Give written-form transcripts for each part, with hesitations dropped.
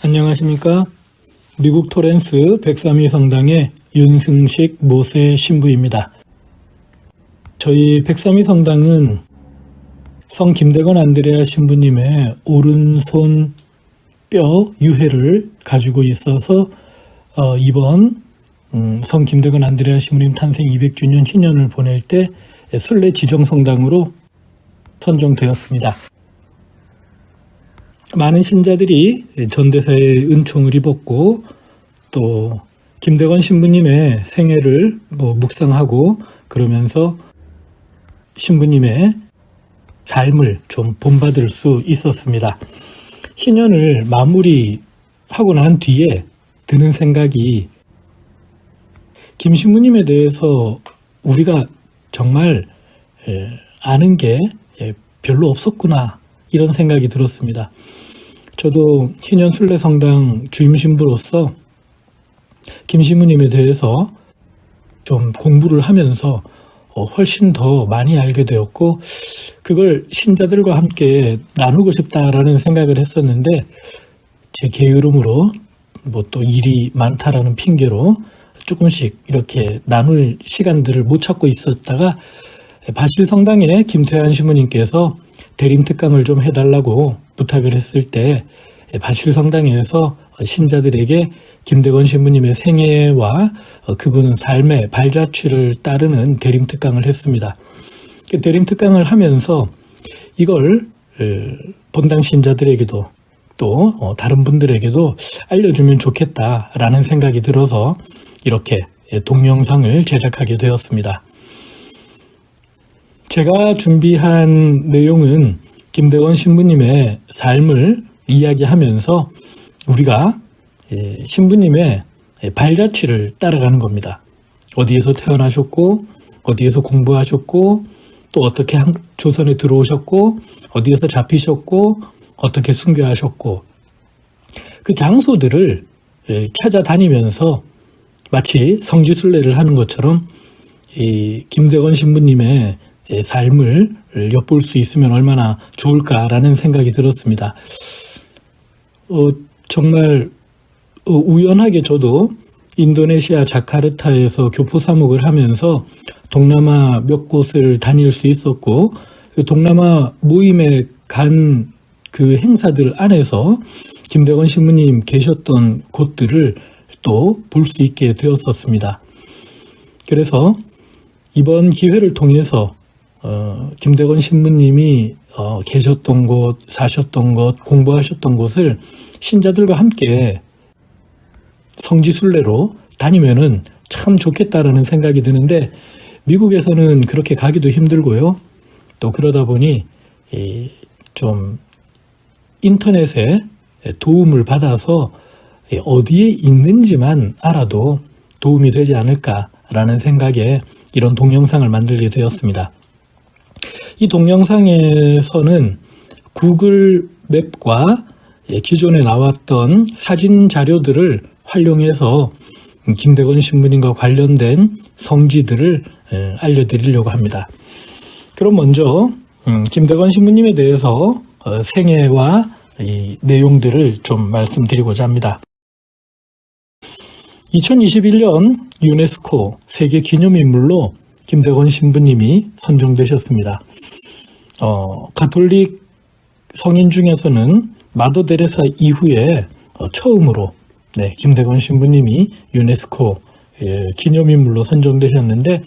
안녕하십니까. 미국 토렌스 103위 성당의 윤승식 모세 신부입니다. 저희 103위 성당은 성 김대건 안드레아 신부님의 오른손 뼈 유해를 가지고 있어서 이번 성 김대건 안드레아 신부님 탄생 200주년 희년을 보낼 때 순례 지정성당으로 선정되었습니다. 많은 신자들이 전대사의 은총을 입었고 또 김대건 신부님의 생애를 묵상하고 그러면서 신부님의 삶을 좀 본받을 수 있었습니다. 희년을 마무리하고 난 뒤에 드는 생각이 김 신부님에 대해서 우리가 정말 아는 게 별로 없었구나 이런 생각이 들었습니다. 저도 희년 순례 성당 주임 신부로서 김 신부님에 대해서 좀 공부를 하면서 훨씬 더 많이 알게 되었고 그걸 신자들과 함께 나누고 싶다라는 생각을 했었는데 제 게으름으로 또 일이 많다라는 핑계로 조금씩 이렇게 나눌 시간들을 못 찾고 있었다가 바실 성당에 김태환 신부님께서 대림 특강을 좀 해달라고 부탁을 했을 때 바실 성당에서 신자들에게 김대건 신부님의 생애와 그분 삶의 발자취를 따르는 대림 특강을 했습니다. 대림 특강을 하면서 이걸 본당 신자들에게도 또 다른 분들에게도 알려주면 좋겠다라는 생각이 들어서 이렇게 동영상을 제작하게 되었습니다. 제가 준비한 내용은 김대건 신부님의 삶을 이야기하면서 우리가 신부님의 발자취를 따라가는 겁니다. 어디에서 태어나셨고 어디에서 공부하셨고 또 어떻게 조선에 들어오셨고 어디에서 잡히셨고 어떻게 순교하셨고 그 장소들을 찾아다니면서 마치 성지순례를 하는 것처럼 이 김대건 신부님의 삶을 엿볼 수 있으면 얼마나 좋을까라는 생각이 들었습니다. 정말 우연하게 저도 인도네시아 자카르타에서 교포 사목을 하면서 동남아 몇 곳을 다닐 수 있었고 동남아 모임에 간 그 행사들 안에서 김대건 신부님 계셨던 곳들을 또 볼 수 있게 되었었습니다. 그래서 이번 기회를 통해서 김대건 신부님이 계셨던 곳, 사셨던 곳, 공부하셨던 곳을 신자들과 함께 성지순례로 다니면은 참 좋겠다라는 생각이 드는데 미국에서는 그렇게 가기도 힘들고요. 또 그러다 보니 좀 인터넷에 도움을 받아서 어디에 있는지만 알아도 도움이 되지 않을까라는 생각에 이런 동영상을 만들게 되었습니다. 이 동영상에서는 구글 맵과 기존에 나왔던 사진 자료들을 활용해서 김대건 신부님과 관련된 성지들을 알려드리려고 합니다. 그럼 먼저 김대건 신부님에 대해서 생애와 이 내용들을 좀 말씀드리고자 합니다. 2021년 유네스코 세계 기념인물로 김대건 신부님이 선정되셨습니다. 가톨릭 성인 중에서는 마더 데레사 이후에 처음으로 김대건 신부님이 유네스코 기념인물로 선정되셨는데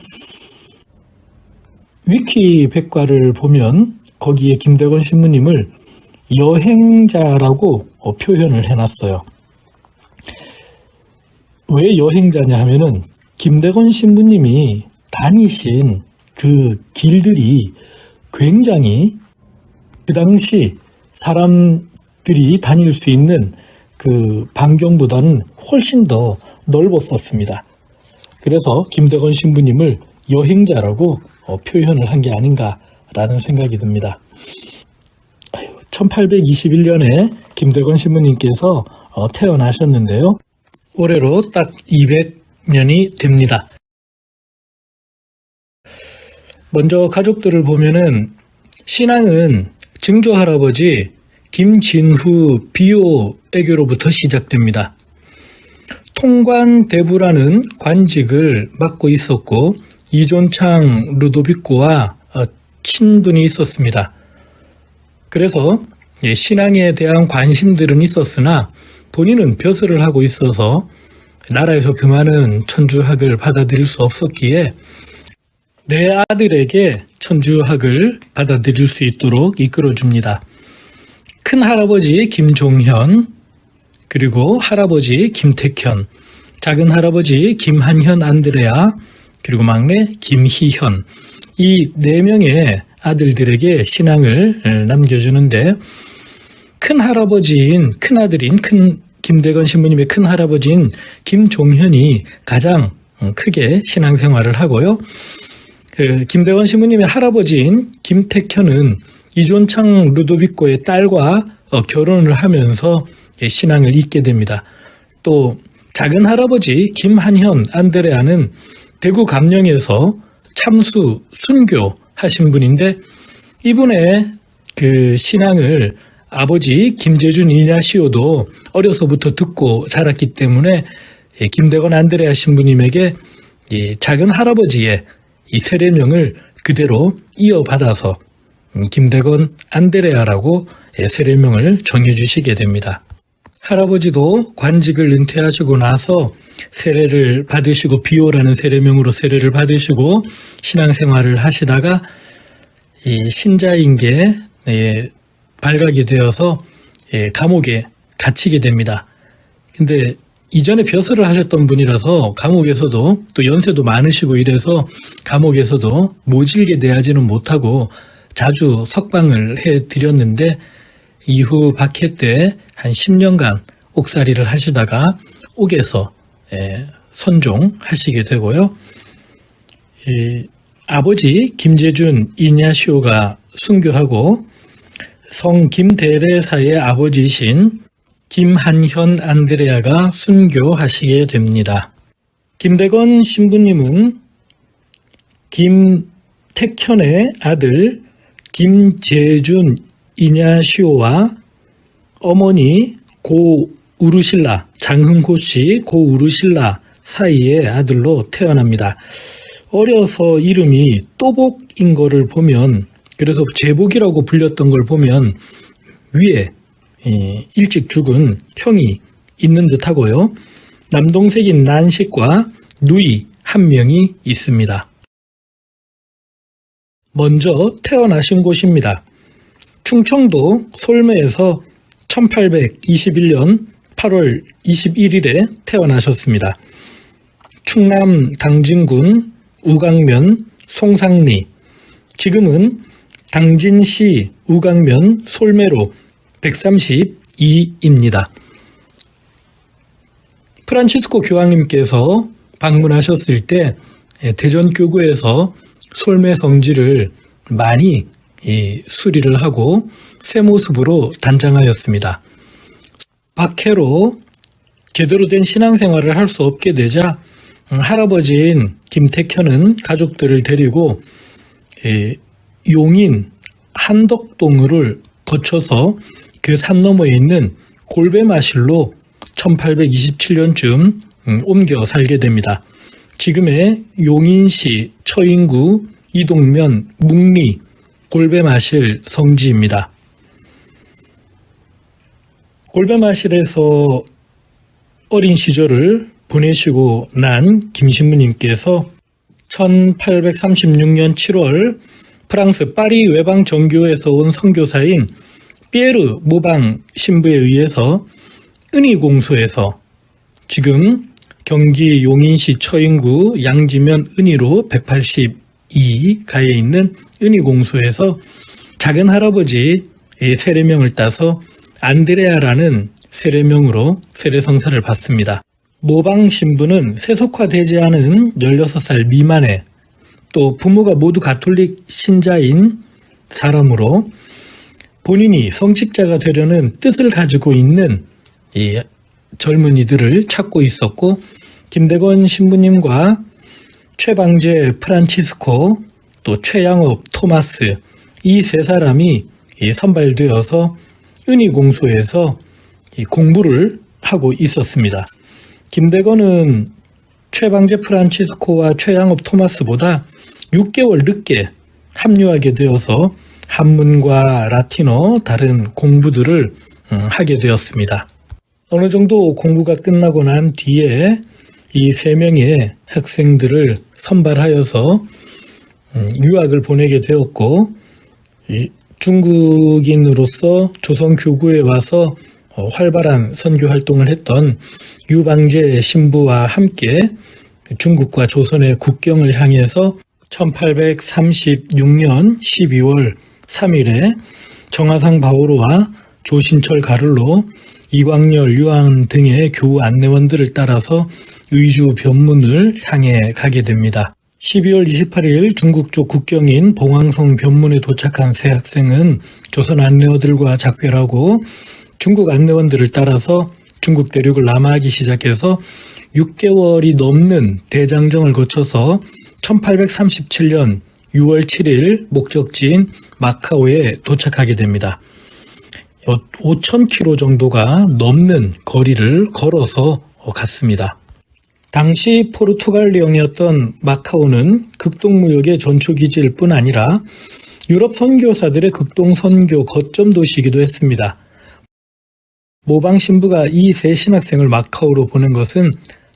위키 백과를 보면 거기에 김대건 신부님을 여행자라고 표현을 해놨어요. 왜 여행자냐 하면은 김대건 신부님이 다니신 그 길들이 굉장히 그 당시 사람들이 다닐 수 있는 그 반경보다는 훨씬 더 넓었었습니다. 그래서 김대건 신부님을 여행자라고 표현을 한 게 아닌가라는 생각이 듭니다. 1821년에 김대건 신부님께서 태어나셨는데요. 올해로 딱 200년이 됩니다. 먼저 가족들을 보면은 신앙은 증조할아버지 김진후 비호 애교로부터 시작됩니다. 통관대부라는 관직을 맡고 있었고 이존창 루도비코와 친분이 있었습니다. 그래서 신앙에 대한 관심들은 있었으나 본인은 벼슬을 하고 있어서 나라에서 그 많은 천주학을 받아들일 수 없었기에 내 아들에게 천주학을 받아들일 수 있도록 이끌어줍니다. 큰할아버지 김종현, 그리고 할아버지 김택현, 작은 할아버지 김한현 안드레아, 그리고 막내 김희현, 이 4명의 아들들에게 신앙을 남겨주는데 큰아들인 김대건 신부님의 큰할아버지인 김종현이 가장 크게 신앙생활을 하고요. 김대건 신부님의 할아버지인 김택현은 이존창 루도비코의 딸과 결혼을 하면서 신앙을 잇게 됩니다. 또 작은 할아버지 김한현 안드레아는 대구 감령에서 참수 순교 하신 분인데 이분의 그 신앙을 아버지 김재준 이냐시오도 어려서부터 듣고 자랐기 때문에 김대건 안드레아 신부님에게 작은 할아버지의 이 세례명을 그대로 이어받아서 김대건 안드레아라고 세례명을 정해주시게 됩니다. 할아버지도 관직을 은퇴하시고 나서 세례를 받으시고 비호라는 세례명으로 세례를 받으시고 신앙생활을 하시다가 이 신자인계 발각이 되어서 감옥에 갇히게 됩니다. 근데 이전에 벼슬을 하셨던 분이라서 감옥에서도 또 연세도 많으시고 이래서 감옥에서도 모질게 대하지는 못하고 자주 석방을 해드렸는데 이후 박해 때 한 10년간 옥살이를 하시다가 옥에서 선종하시게 되고요. 아버지 김재준 이냐시오가 순교하고 성 김대레사의 아버지신 김한현 안드레아가 순교하시게 됩니다. 김대건 신부님은 김택현의 아들 김재준 이냐시오와 어머니 고우르실라, 장흥고씨 고우르실라 사이의 아들로 태어납니다. 어려서 이름이 또복인 거를 보면, 그래서 제복이라고 불렸던 걸 보면 위에 일찍 죽은 형이 있는 듯 하고요. 남동생인 난식과 누이 한 명이 있습니다. 먼저 태어나신 곳입니다. 충청도 솔매에서 1821년 8월 21일에 태어나셨습니다. 충남 당진군 우강면 송상리, 지금은 당진시 우강면 솔매로 132입니다. 프란치스코 교황님께서 방문하셨을 때 대전교구에서 솔매 성지를 많이 수리를 하고 새 모습으로 단장하였습니다. 박해로 제대로 된 신앙생활을 할 수 없게 되자 할아버지인 김택현은 가족들을 데리고 용인 한덕동을 거쳐서 그 산 너머에 있는 골배마실로 1827년쯤 옮겨 살게 됩니다. 지금의 용인시 처인구 이동면 묵리 골배마실 성지입니다. 골배마실에서 어린 시절을 보내시고 난 김신부님께서 1836년 7월 프랑스 파리 외방 정교에서 온 선교사인 피에르 모방 신부에 의해서 은희공소에서, 지금 경기 용인시 처인구 양지면 은희로 182가에 있는 은희공소에서 작은 할아버지의 세례명을 따서 안드레아라는 세례명으로 세례성사를 받습니다. 모방 신부는 세속화되지 않은 16살 미만의, 또 부모가 모두 가톨릭 신자인 사람으로 본인이 성직자가 되려는 뜻을 가지고 있는 이 젊은이들을 찾고 있었고, 김대건 신부님과 최방제 프란치스코, 또 최양업 토마스, 이 세 사람이 선발되어서 은희공소에서 이 공부를 하고 있었습니다. 김대건은 최방제 프란치스코와 최양업 토마스보다 6개월 늦게 합류하게 되어서 한문과 라틴어 다른 공부들을 하게 되었습니다. 어느 정도 공부가 끝나고 난 뒤에 이 3명의 학생들을 선발하여서 유학을 보내게 되었고, 중국인으로서 조선교구에 와서 활발한 선교 활동을 했던 유방제 신부와 함께 중국과 조선의 국경을 향해서 1836년 12월 3일에 정화상 바오로와 조신철 가를로, 이광열, 유한 등의 교우 안내원들을 따라서 의주 변문을 향해 가게 됩니다. 12월 28일 중국 쪽 국경인 봉황성 변문에 도착한 세 학생은 조선 안내원들과 작별하고 중국 안내원들을 따라서 중국 대륙을 남하하기 시작해서 6개월이 넘는 대장정을 거쳐서 1837년 6월 7일 목적지인 마카오에 도착하게 됩니다. 5,000km 정도가 넘는 거리를 걸어서 갔습니다. 당시 포르투갈령이었던 마카오는 극동무역의 전초기지일 뿐 아니라 유럽 선교사들의 극동선교 거점 도시이기도 했습니다. 모방 신부가 이 세 신학생을 마카오로 보낸 것은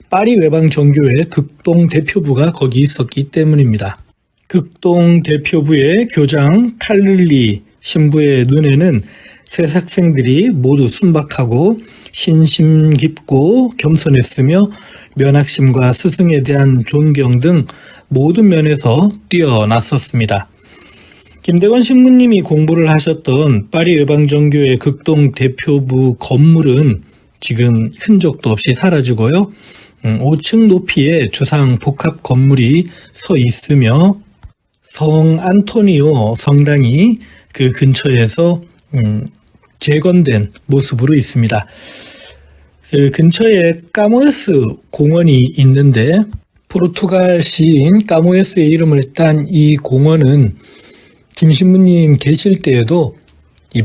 파리 외방정교회 극동 대표부가 거기 있었기 때문입니다. 극동 대표부의 교장 칼릴리 신부의 눈에는 세 학생들이 모두 순박하고 신심 깊고 겸손했으며 면학심과 스승에 대한 존경 등 모든 면에서 뛰어났었습니다. 김대건 신부님이 공부를 하셨던 파리 외방정교회 극동 대표부 건물은 지금 흔적도 없이 사라지고요. 5층 높이의 주상 복합 건물이 서 있으며 성 안토니오 성당이 그 근처에서 재건된 모습으로 있습니다. 그 근처에 까모에스 공원이 있는데 포르투갈 시인 까모에스의 이름을 딴 이 공원은 김 신부님 계실 때에도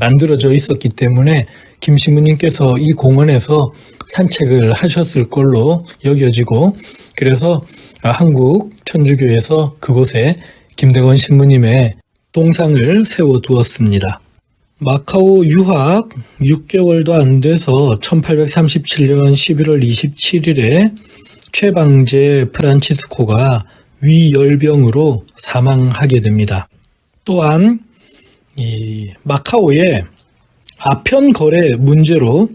만들어져 있었기 때문에 김 신부님께서 이 공원에서 산책을 하셨을 걸로 여겨지고, 그래서 한국 천주교에서 그곳에 김대건 신부님의 동상을 세워두었습니다. 마카오 유학 6개월도 안 돼서 1837년 11월 27일에 최방제 프란치스코가 위열병으로 사망하게 됩니다. 또한 이 마카오의 아편 거래 문제로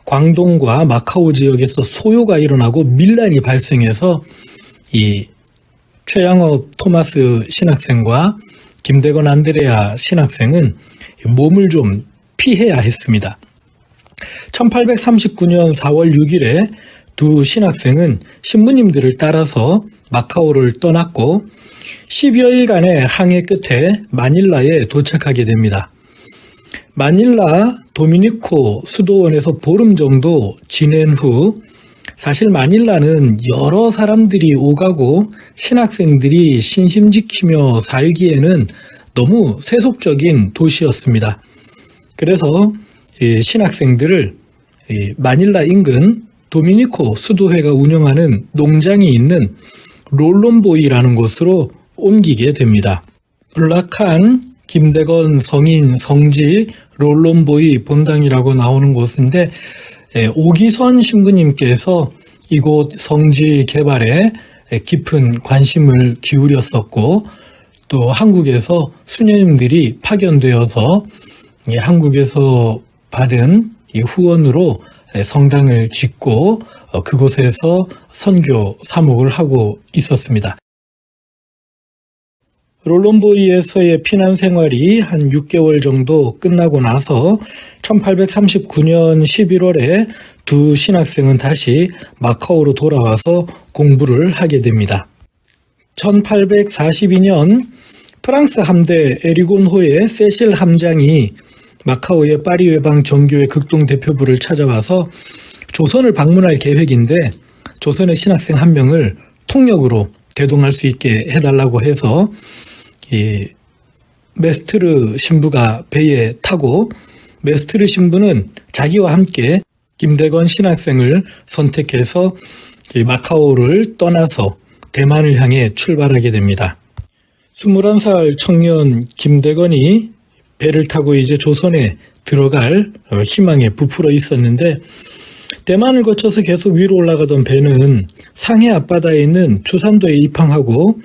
광동과 마카오 지역에서 소요가 일어나고 밀란이 발생해서 이 최양업 토마스 신학생과 김대건 안드레아 신학생은 몸을 좀 피해야 했습니다. 1839년 4월 6일에 두 신학생은 신부님들을 따라서 마카오를 떠났고 10여일간의 항해 끝에 마닐라에 도착하게 됩니다. 마닐라 도미니코 수도원에서 보름 정도 지낸 후, 사실 마닐라는 여러 사람들이 오가고 신학생들이 신심 지키며 살기에는 너무 세속적인 도시였습니다. 그래서 신학생들을 마닐라 인근 도미니코 수도회가 운영하는 농장이 있는 롤론보이라는 곳으로 옮기게 됩니다. 블락한 김대건 성인 성지 롤론보이 본당이라고 나오는 곳인데, 오기선 신부님께서 이곳 성지 개발에 깊은 관심을 기울였었고, 또 한국에서 수녀님들이 파견되어서 한국에서 받은 이 후원으로 성당을 짓고 그곳에서 선교 사목을 하고 있었습니다. 롤론보이에서의 피난 생활이 한 6개월 정도 끝나고 나서 1839년 11월에 두 신학생은 다시 마카오로 돌아와서 공부를 하게 됩니다. 1842년 프랑스 함대 에리곤호의 세실 함장이 마카오의 파리 외방 정교회 극동 대표부를 찾아와서 조선을 방문할 계획인데 조선의 신학생 한 명을 통역으로 대동할 수 있게 해달라고 해서 이 메스트르 신부가 배에 타고 메스트르 신부는 자기와 함께 김대건 신학생을 선택해서 마카오를 떠나서 대만을 향해 출발하게 됩니다. 21살 청년 김대건이 배를 타고 이제 조선에 들어갈 희망에 부풀어 있었는데, 대만을 거쳐서 계속 위로 올라가던 배는 상해 앞바다에 있는 주산도에 입항하고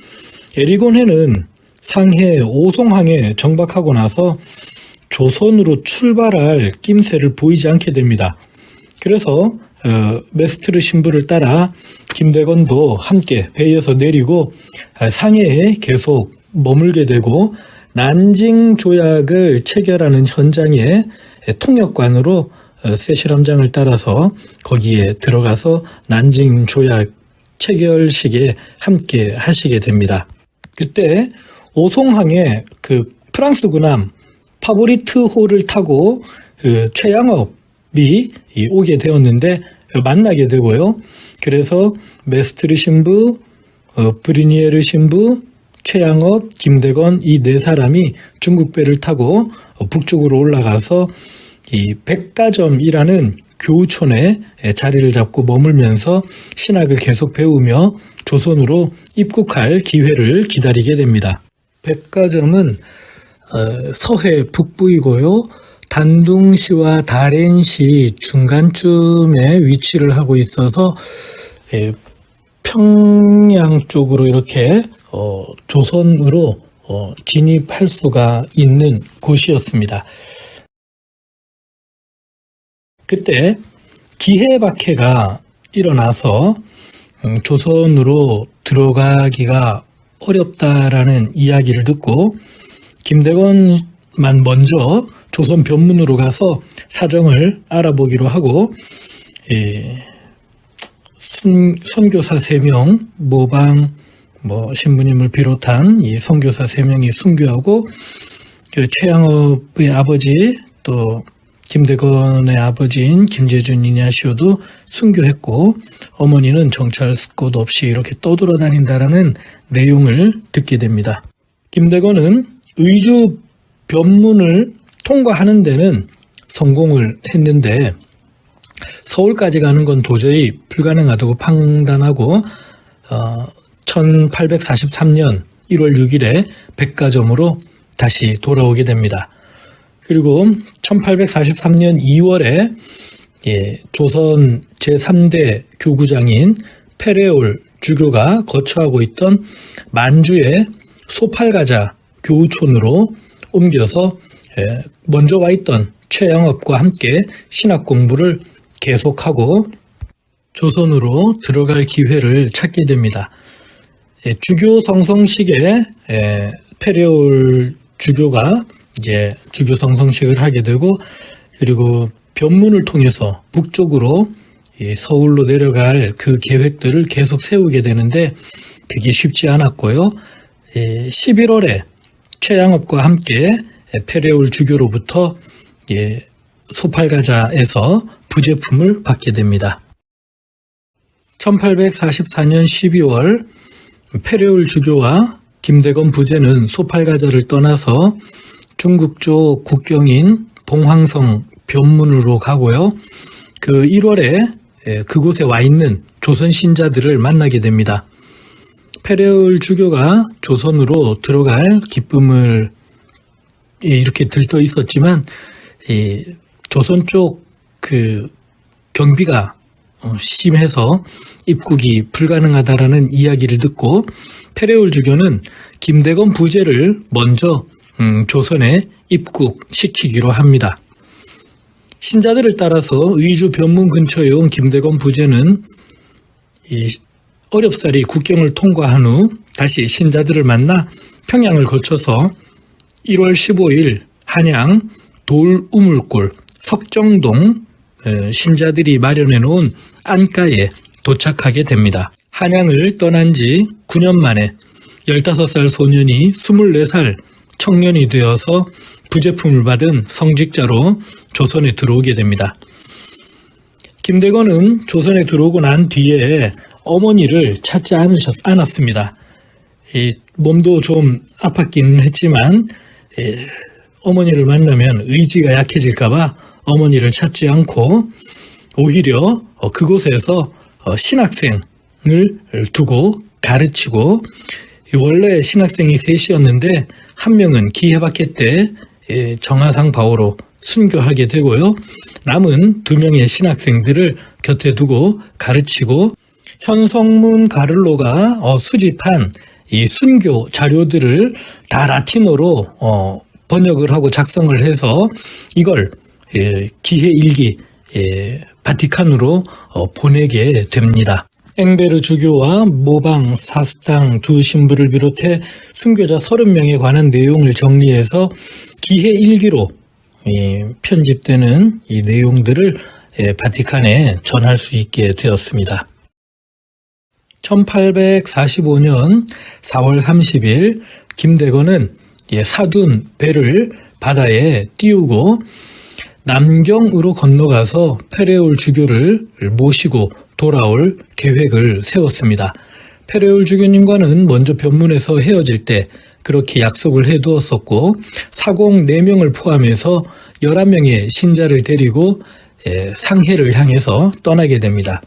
에리곤해는 상해 오송항에 정박하고 나서 조선으로 출발할 낌새를 보이지 않게 됩니다. 그래서 메스트르 신부를 따라 김대건도 함께 배에서 내리고 상해에 계속 머물게 되고, 난징 조약을 체결하는 현장의 통역관으로 세실 함장을 따라서 거기에 들어가서 난징 조약 체결식에 함께 하시게 됩니다. 그때 오송항에 그 프랑스 군함 파보리트호를 타고 최양업이 오게 되었는데 만나게 되고요. 그래서 메스트르 신부, 브리니에르 신부, 최양업, 김대건 이 네 사람이 중국 배를 타고 북쪽으로 올라가서 이 백가점이라는 교우촌에 자리를 잡고 머물면서 신학을 계속 배우며 조선으로 입국할 기회를 기다리게 됩니다. 백가점은 서해 북부이고요. 단둥시와 다롄시 중간쯤에 위치를 하고 있어서 평양 쪽으로 이렇게 조선으로 진입할 수가 있는 곳이었습니다. 그때 기해박해가 일어나서 조선으로 들어가기가 어렵다라는 이야기를 듣고 김대건만 먼저 조선 변문으로 가서 사정을 알아보기로 하고 선교사 3명, 모방 신부님을 비롯한 이 선교사 3명이 순교하고 그 최양업의 아버지 또 김대건의 아버지인 김재준 이냐시오도 순교했고, 어머니는 정찰 곳 없이 이렇게 떠돌아다닌다라는 내용을 듣게 됩니다. 김대건은 의주 변문을 통과하는 데는 성공을 했는데 서울까지 가는 건 도저히 불가능하다고 판단하고 1843년 1월 6일에 백가점으로 다시 돌아오게 됩니다. 그리고 1843년 2월에 조선 제3대 교구장인 페레올 주교가 거처하고 있던 만주의 소팔가자 교우촌으로 옮겨서 먼저 와 있던 최양업과 함께 신학 공부를 계속하고 조선으로 들어갈 기회를 찾게 됩니다. 주교 성성식에 페레올 주교가 이제 주교 성성식을 하게 되고, 그리고 변문을 통해서 북쪽으로 서울로 내려갈 그 계획들을 계속 세우게 되는데 그게 쉽지 않았고요. 11월에 최양업과 함께 페레올 주교로부터 소팔가자에서 부제품을 받게 됩니다. 1844년 12월 페레올 주교와 김대건 부제는 소팔가자를 떠나서 중국 쪽 국경인 봉황성 변문으로 가고요. 그 1월에 그곳에 와 있는 조선 신자들을 만나게 됩니다. 페레올 주교가 조선으로 들어갈 기쁨을 이렇게 들떠 있었지만 조선 쪽 그 경비가 심해서 입국이 불가능하다라는 이야기를 듣고 페레올 주교는 김대건 부제를 먼저 조선에 입국시키기로 합니다. 신자들을 따라서 의주 변문 근처에 온 김대건 부제는 어렵사리 국경을 통과한 후 다시 신자들을 만나 평양을 거쳐서 1월 15일 한양 돌우물골 석정동 신자들이 마련해 놓은 안가에 도착하게 됩니다. 한양을 떠난 지 9년 만에 15살 소년이 24살 청년이 되어서 부제품을 받은 성직자로 조선에 들어오게 됩니다. 김대건은 조선에 들어오고 난 뒤에 어머니를 찾지 않았습니다. 몸도 좀 아팠기는 했지만 어머니를 만나면 의지가 약해질까봐 어머니를 찾지 않고 오히려 그곳에서 신학생을 두고 가르치고, 원래 신학생이 셋이었는데 한 명은 기해박해 때 정하상 바오로 순교하게 되고요. 남은 2명의 신학생들을 곁에 두고 가르치고, 현성문 가를로가 수집한 이 순교 자료들을 다 라틴어로 번역을 하고 작성을 해서 이걸 기해 일기 바티칸으로 보내게 됩니다. 앵베르 주교와 모방 사스당 두 신부를 비롯해 순교자 30명에 관한 내용을 정리해서 기해 일기로 편집되는 이 내용들을 바티칸에 전할 수 있게 되었습니다. 1845년 4월 30일 김대건은 사둔 배를 바다에 띄우고 남경으로 건너가서 페레올 주교를 모시고 돌아올 계획을 세웠습니다. 페레올 주교님과는 먼저 변문에서 헤어질 때 그렇게 약속을 해두었었고, 사공 4명을 포함해서 11명의 신자를 데리고 상해를 향해서 떠나게 됩니다.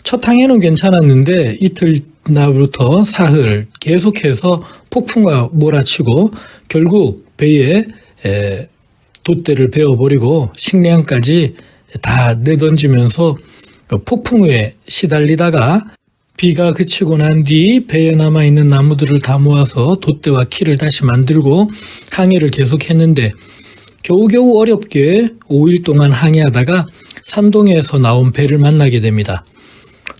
첫 항해는 괜찮았는데 이틀날부터 사흘 계속해서 폭풍과 몰아치고 결국 배에 돛대를 베어버리고 식량까지 다 내던지면서 폭풍우에 시달리다가 비가 그치고 난 뒤 배에 남아있는 나무들을 다 모아서 돛대와 키를 다시 만들고 항해를 계속했는데, 겨우겨우 어렵게 5일 동안 항해하다가 산동에서 나온 배를 만나게 됩니다.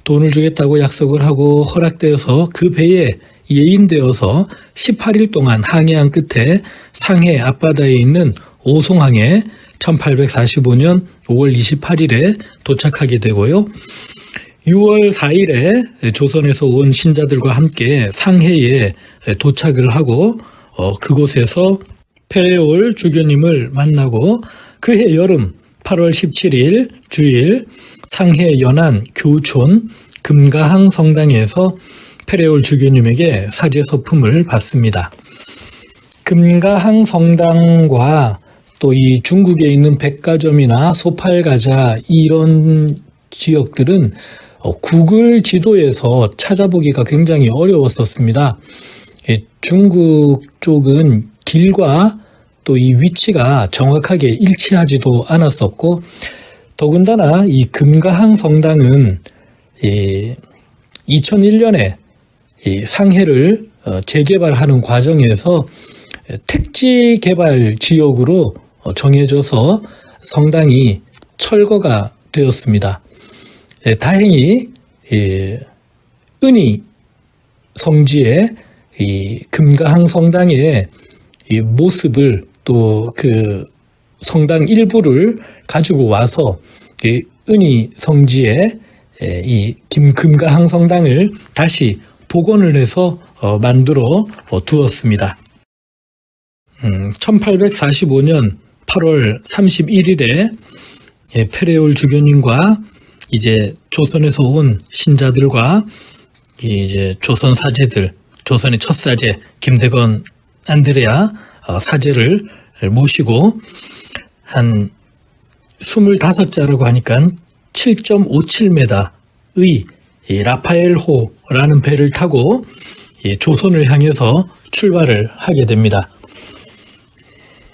돈을 주겠다고 약속을 하고 허락되어서 그 배에 예인되어서 18일 동안 항해한 끝에 상해 앞바다에 있는 오송항에 1845년 5월 28일에 도착하게 되고요. 6월 4일에 조선에서 온 신자들과 함께 상해에 도착을 하고 그곳에서 페레올 주교님을 만나고 그해 여름 8월 17일 주일 상해 연안 교촌 금가항 성당에서 페레올 주교님에게 사제 서품을 받습니다. 금가항 성당과 또 이 중국에 있는 백가점이나 소팔가자 이런 지역들은 구글 지도에서 찾아보기가 굉장히 어려웠었습니다. 중국 쪽은 길과 또 이 위치가 정확하게 일치하지도 않았었고, 더군다나 이 금가항 성당은 2001년에 이 상해를 재개발하는 과정에서 택지 개발 지역으로 정해져서 성당이 철거가 되었습니다. 다행히 은희 성지의 이 금가항 성당의 이 모습을 또 그 성당 일부를 가지고 와서 이 은희 성지의 이 금가항 성당을 다시 복원을 해서 만들어 두었습니다. 1845년 8월 31일에 페레올 주교님과 이제 조선에서 온 신자들과 이제 조선 사제들, 조선의 첫 사제 김대건 안드레아 사제를 모시고 한 25자라고 하니까 7.57m의 라파엘호라는 배를 타고 조선을 향해서 출발을 하게 됩니다.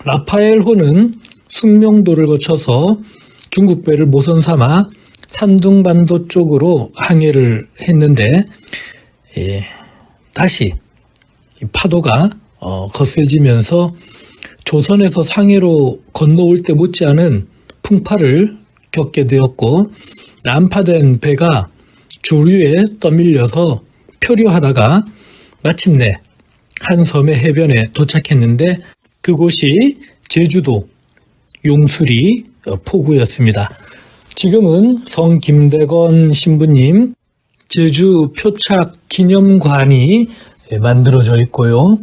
라파엘호는 숙명도를 거쳐서 중국 배를 모선 삼아 산둥반도 쪽으로 항해를 했는데 다시 파도가 거세지면서 조선에서 상해로 건너올 때 못지않은 풍파를 겪게 되었고, 난파된 배가 조류에 떠밀려서 표류하다가 마침내 한 섬의 해변에 도착했는데 그곳이 제주도 용수리 포구였습니다. 지금은 성 김대건 신부님 제주 표착 기념관이 만들어져 있고요.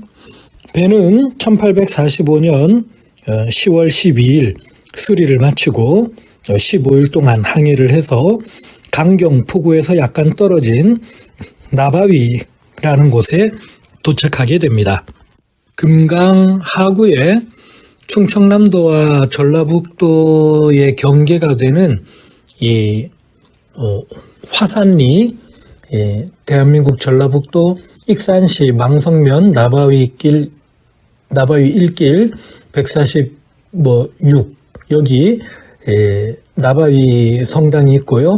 배는 1845년 10월 12일 수리를 마치고 15일 동안 항해를 해서 강경 포구에서 약간 떨어진 나바위라는 곳에 도착하게 됩니다. 금강 하구에 충청남도와 전라북도의 경계가 되는 이 화산리, 대한민국 전라북도 익산시 망성면 나바위 1길 146 여기 나바위 성당이 있고요.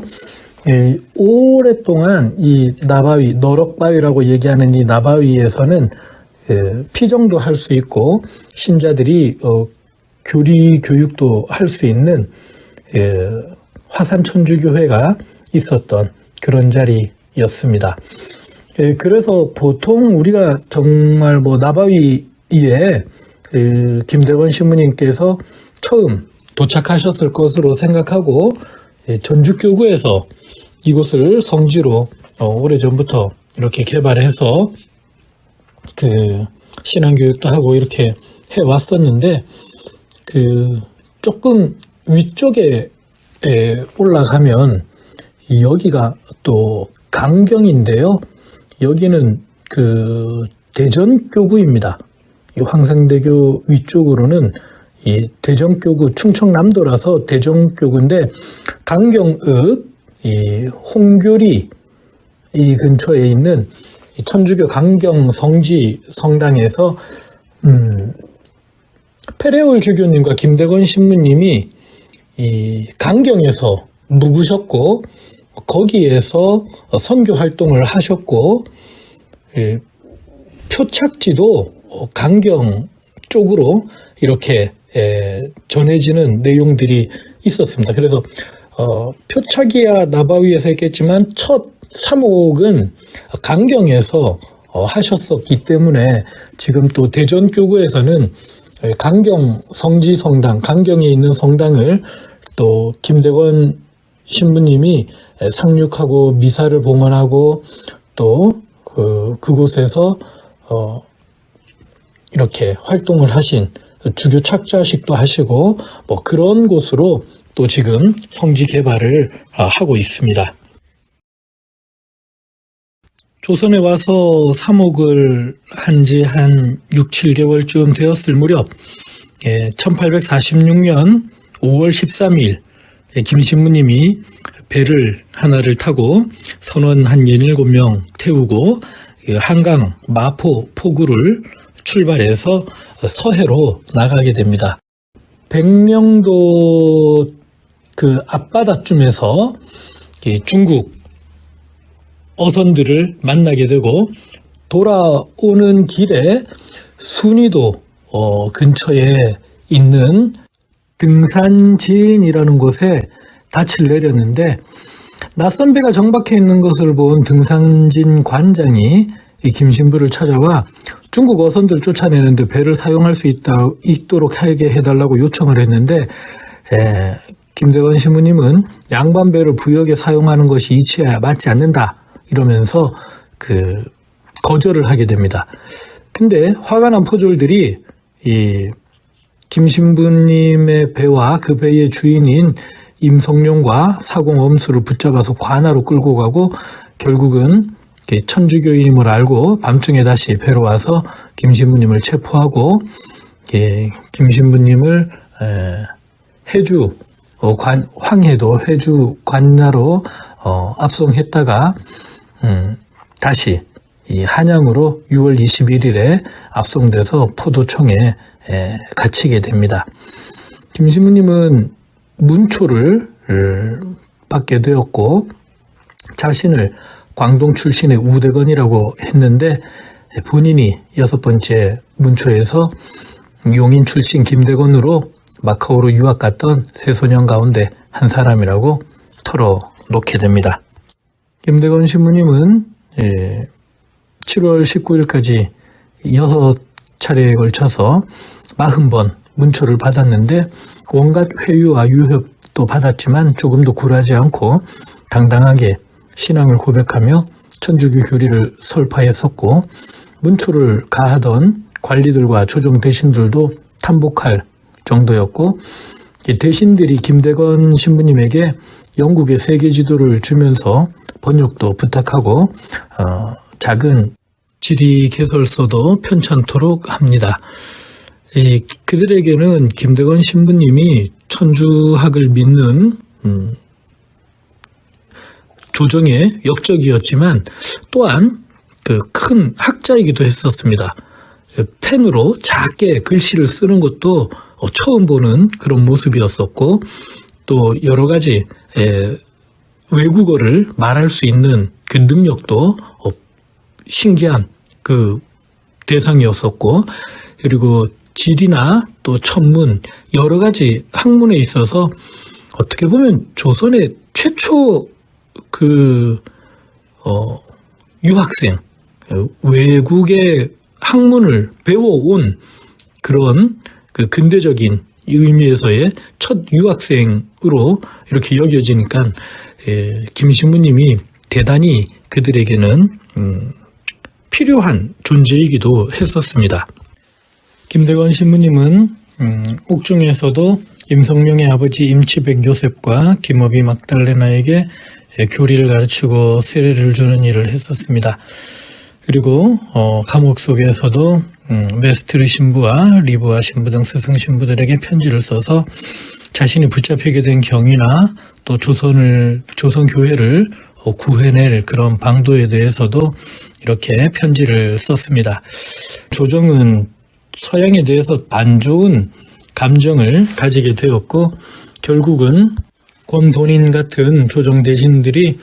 오랫동안 이 나바위, 너럭바위라고 얘기하는 이 나바위에서는 피정도 할 수 있고 신자들이 교리 교육도 할 수 있는 화산천주교회가 있었던 그런 자리였습니다. 그래서 보통 우리가 정말 나바위에 김대건 신부님께서 처음 도착하셨을 것으로 생각하고 전주교구에서 이곳을 성지로 오래전부터 이렇게 개발해서 신앙교육도 하고 이렇게 해왔었는데 조금 위쪽에 올라가면 여기가 또 강경인데요. 여기는 대전교구입니다. 이 황상대교 위쪽으로는 이 대전교구 충청남도라서 대전교구인데 강경읍 이 홍교리 이 근처에 있는 천주교 강경 성지 성당에서 페레올 주교님과 김대건 신부님이 이 강경에서 묵으셨고 거기에서 선교 활동을 하셨고 표착지도 강경 쪽으로 이렇게 전해지는 내용들이 있었습니다. 그래서 표착이야 나바위에서 했겠지만 첫 사목은 강경에서 하셨었기 때문에 지금 또 대전교구에서는 강경 성지 성당, 강경에 있는 성당을 또 김대건 신부님이 상륙하고 미사를 봉헌하고 또 그곳에서 이렇게 활동을 하신 주교 착자식도 하시고 그런 곳으로 또 지금 성지 개발을 하고 있습니다. 조선에 와서 사목을 한 지 한 6, 7개월쯤 되었을 무렵 1846년 5월 13일 김 신부님이 배를 하나를 타고 선원 한 17명 태우고 한강 마포 포구를 출발해서 서해로 나가게 됩니다. 백령도 앞바다쯤에서 중국 어선들을 만나게 되고 돌아오는 길에 순이도 근처에 있는 등산진이라는 곳에 닻을 내렸는데 낯선 배가 정박해 있는 것을 본 등산진 관장이 이 김신부를 찾아와 중국 어선들 쫓아내는데 배를 사용할 수 있도록 하게 해달라고 요청을 했는데 김대건 신부님은 양반배를 부역에 사용하는 것이 이치에 맞지 않는다 이러면서 거절을 하게 됩니다. 근데 화가 난 포졸들이 이 김신부님의 배와 그 배의 주인인 임성룡과 사공엄수를 붙잡아서 관하로 끌고 가고 결국은 천주교인임을 알고 밤중에 다시 배로 와서 김신부님을 체포하고 김신부님을 해주 황해도 해주 관나로 압송했다가 다시 이 한양으로 6월 21일에 압송돼서 포도청에 갇히게 됩니다. 김 신부님은 문초를 받게 되었고 자신을 광동 출신의 우대건이라고 했는데 본인이 6번째 문초에서 용인 출신 김대건으로 마카오로 유학 갔던 세소년 가운데 한 사람이라고 털어놓게 됩니다. 김대건 신부님은 7월 19일까지 6차례에 걸쳐서 40번 문초를 받았는데 온갖 회유와 유협도 받았지만 조금도 굴하지 않고 당당하게 신앙을 고백하며 천주교 교리를 설파했었고 문초를 가하던 관리들과 조정 대신들도 탐복할 정도였고 대신들이 김대건 신부님에게 영국의 세계 지도를 주면서 번역도 부탁하고 작은 지리 개설서도 편찬토록 합니다. 그들에게는 김대건 신부님이 천주학을 믿는 조정의 역적이었지만 또한 그 큰 학자이기도 했었습니다. 펜으로 작게 글씨를 쓰는 것도 처음 보는 그런 모습이었었고, 또 여러 가지 외국어를 말할 수 있는 그 능력도 신기한 그 대상이었었고, 그리고 지리나 또 천문 여러 가지 학문에 있어서 어떻게 보면 조선의 최초 유학생, 외국의 학문을 배워온 그런 그 근대적인 의미에서의 첫 유학생으로 이렇게 여겨지니까 김신부님이 대단히 그들에게는 필요한 존재이기도 했었습니다. 김대건 신부님은 옥중에서도 임성룡의 아버지 임치백 요셉과 김어비 막달레나에게 교리를 가르치고 세례를 주는 일을 했었습니다. 그리고 감옥 속에서도 메스트르 신부와 리브아 신부 등 스승 신부들에게 편지를 써서 자신이 붙잡히게 된 경위나 또 조선 교회를 구해낼 그런 방도에 대해서도 이렇게 편지를 썼습니다. 조정은 서양에 대해서 안 좋은 감정을 가지게 되었고, 결국은 권돈인 같은 조정 대신들이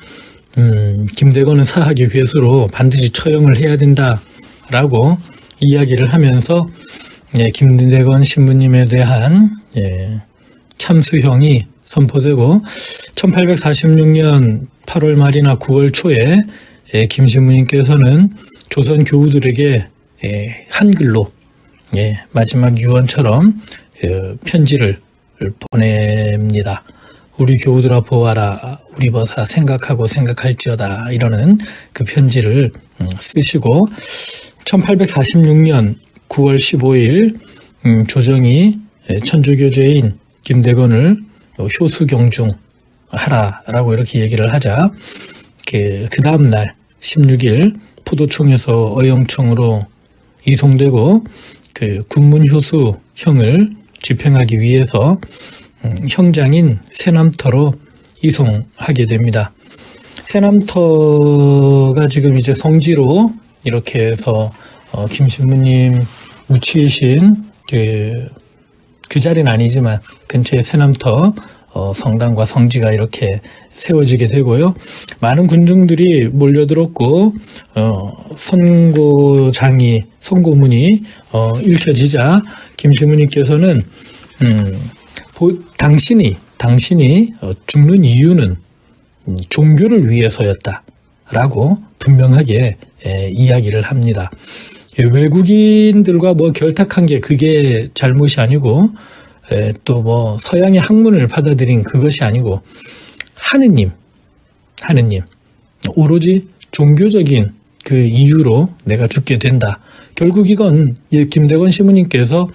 김대건은 사학의 괴수로 반드시 처형을 해야 된다라고 이야기를 하면서 김대건 신부님에 대한 참수형이 선포되고, 1846년 8월 말이나 9월 초에 김 신부님께서는 조선 교우들에게 한글로 마지막 유언처럼 편지를 보냅니다. 우리 교우들아 보아라, 우리 버사 생각하고 생각할지어다, 이러는 그 편지를 쓰시고, 1846년 9월 15일 조정이 천주교제인 김대건을 효수경중하라라고 이렇게 얘기를 하자, 그 다음 날 16일 포도청에서 어영청으로 이송되고 그 군문효수형을 집행하기 위해서 형장인 세남터로 이송하게 됩니다. 세남터가 지금 이제 성지로 이렇게 해서 김 신부님 묻히신 그 자리는 아니지만 근처에 세남터 성당과 성지가 이렇게 세워지게 되고요. 많은 군중들이 몰려들었고 선고문이 읽혀지자 김 신부님께서는 당신이 죽는 이유는 종교를 위해서였다라고 분명하게 이야기를 합니다. 외국인들과 결탁한 게 그게 잘못이 아니고, 또 서양의 학문을 받아들인 그것이 아니고, 하느님, 오로지 종교적인 그 이유로 내가 죽게 된다. 결국 이건 김대건 신부님께서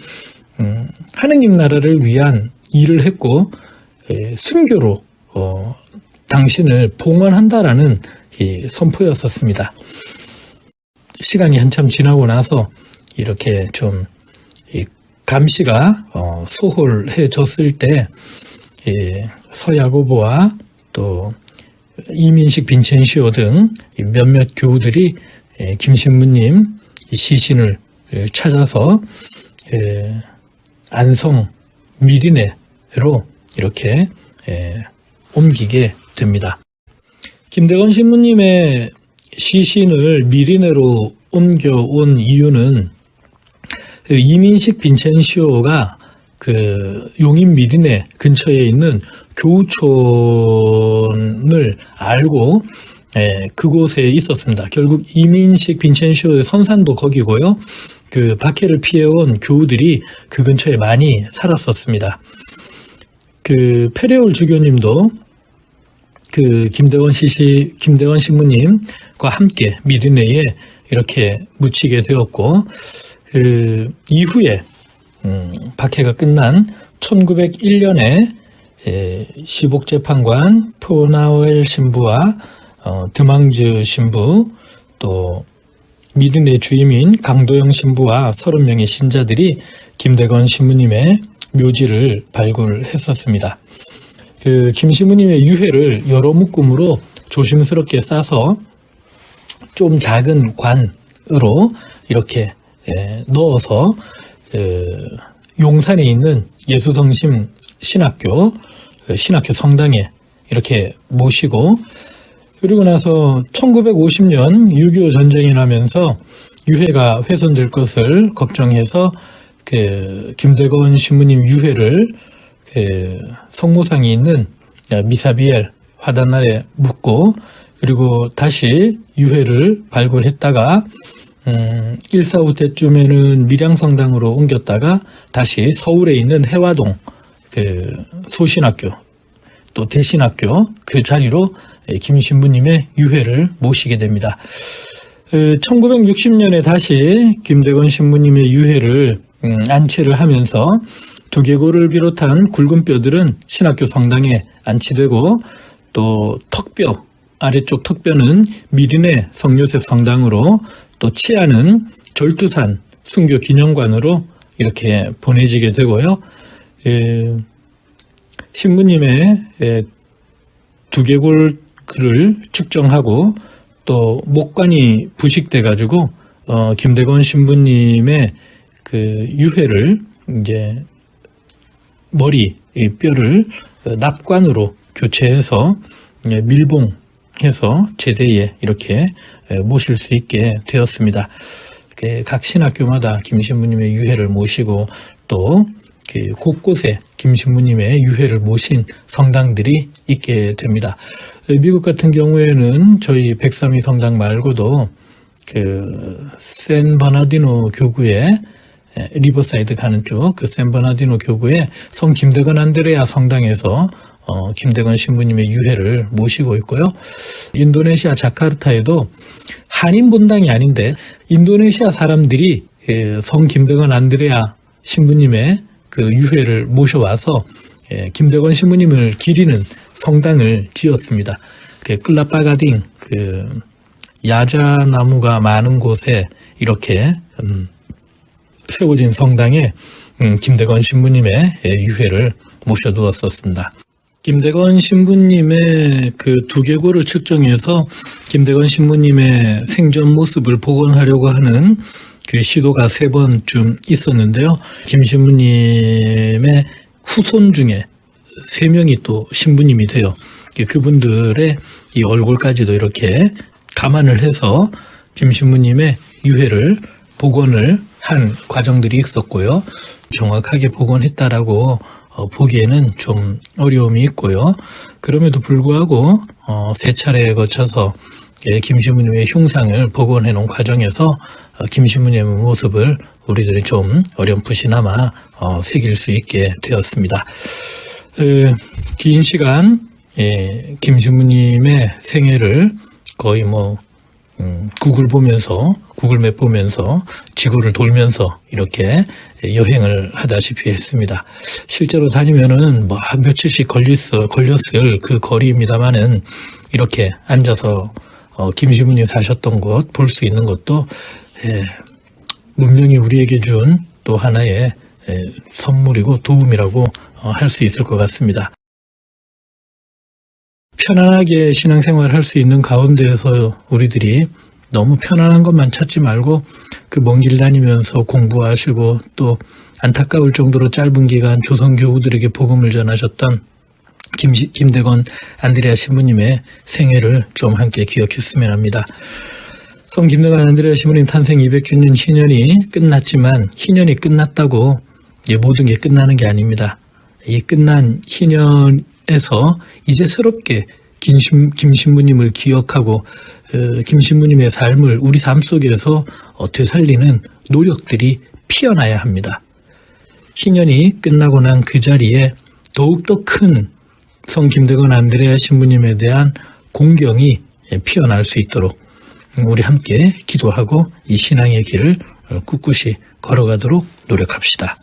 하느님 나라를 위한 일을 했고, 순교로 당신을 봉헌한다라는 이 선포였었습니다. 시간이 한참 지나고 나서 이렇게 좀 감시가 소홀해졌을 때 서야고보와 또 이민식 빈첸시오 등 몇몇 교우들이 김 신부님 시신을 찾아서 안성 미리네로 이렇게 옮기게 됩니다. 김대건 신부님의 시신을 미리네로 옮겨온 이유는 이민식 빈첸시오가 그 용인 미리네 근처에 있는 교우촌을 알고 그곳에 있었습니다. 결국 이민식 빈첸시오의 선산도 거기고요. 그 박해를 피해온 교우들이 그 근처에 많이 살았었습니다. 그 페레올 주교님도 그 김대건 신부님과 함께 미리네에 이렇게 묻히게 되었고, 그 이후에 박해가 끝난 1901년에 시복재판관 포나웰 신부와 드망즈 신부, 또 미린의 주임인 강도영 신부와 30명의 신자들이 김대건 신부님의 묘지를 발굴했었습니다. 김 신부님의 유해를 여러 묶음으로 조심스럽게 싸서 좀 작은 관으로 이렇게 넣어서 용산에 있는 예수성심 신학교 성당에 이렇게 모시고, 그리고 나서 1950년 6.25 전쟁이 나면서 유해가 훼손될 것을 걱정해서 김대건 신부님 유해를 성모상이 있는 미사비엘 화단 아래 묻고, 그리고 다시 유해를 발굴했다가 145 때쯤에는 밀양성당으로 옮겼다가 다시 서울에 있는 해화동 소신학교 또 대신학교 그 자리로 김 신부님의 유해를 모시게 됩니다. 1960년에 다시 김대건 신부님의 유해를 안치를 하면서 두개골을 비롯한 굵은 뼈들은 신학교 성당에 안치되고, 또 턱뼈, 아래쪽 턱뼈는 미린의 성요셉 성당으로, 또 치아는 절두산 순교 기념관으로 이렇게 보내지게 되고요. 신부님의 두개골을 측정하고 또 목관이 부식돼 가지고 김대건 신부님의 유해를 이제 머리 뼈를 납관으로 교체해서 밀봉해서 제대에 이렇게 모실 수 있게 되었습니다. 각 신학교마다 김 신부님의 유해를 모시고 또 곳곳에 김 신부님의 유해를 모신 성당들이 있게 됩니다. 미국 같은 경우에는 저희 132 성당 말고도 샌버나디노 교구에 리버사이드 가는 쪽 샌버나디노 교구에 성 김대건 안드레아 성당에서 김대건 신부님의 유해를 모시고 있고요. 인도네시아 자카르타에도 한인 본당이 아닌데 인도네시아 사람들이 성 김대건 안드레아 신부님의 유해를 모셔와서 김대건 신부님을 기리는 성당을 지었습니다. 끌라빠가딩 야자나무가 많은 곳에 이렇게 세워진 성당에 김대건 신부님의 유해를 모셔두었었습니다. 김대건 신부님의 두개골을 측정해서 김대건 신부님의 생전 모습을 복원하려고 하는 시도가 3번쯤 있었는데요. 김 신부님의 후손 중에 3명이 또 신부님이 돼요. 그분들의 이 얼굴까지도 이렇게 감안을 해서 김 신부님의 유해를 복원을 한 과정들이 있었고요. 정확하게 복원했다라고 보기에는 좀 어려움이 있고요. 그럼에도 불구하고 3차례에 거쳐서 김 신부님의 흉상을 복원해 놓은 과정에서 김 신부님의 모습을 우리들이 좀 어렴풋이나마 새길 수 있게 되었습니다. 긴 시간 김 신부님의 생애를 거의 구글맵 보면서 지구를 돌면서 이렇게 여행을 하다시피 했습니다. 실제로 다니면은 며칠씩 걸렸을 그 거리입니다만은 이렇게 앉아서 김 신부님 사셨던 곳 볼 수 있는 것도 문명이 우리에게 준 또 하나의 선물이고 도움이라고 할 수 있을 것 같습니다. 편안하게 신앙생활을 할 수 있는 가운데에서 우리들이 너무 편안한 것만 찾지 말고 먼 길 다니면서 공부하시고 또 안타까울 정도로 짧은 기간 조선교우들에게 복음을 전하셨던 김대건 안드레아 신부님의 생애를 좀 함께 기억했으면 합니다. 성 김대건 안드레아 신부님 탄생 200주년 희년이 끝났지만 희년이 끝났다고 모든 게 끝나는 게 아닙니다. 이 끝난 희년에서 이제 새롭게 김 신부님을 기억하고 김 신부님의 삶을 우리 삶 속에서 되살리는 노력들이 피어나야 합니다. 희년이 끝나고 난 그 자리에 더욱더 큰 성 김대건 안드레아 신부님에 대한 공경이 피어날 수 있도록 우리 함께 기도하고 이 신앙의 길을 꿋꿋이 걸어가도록 노력합시다.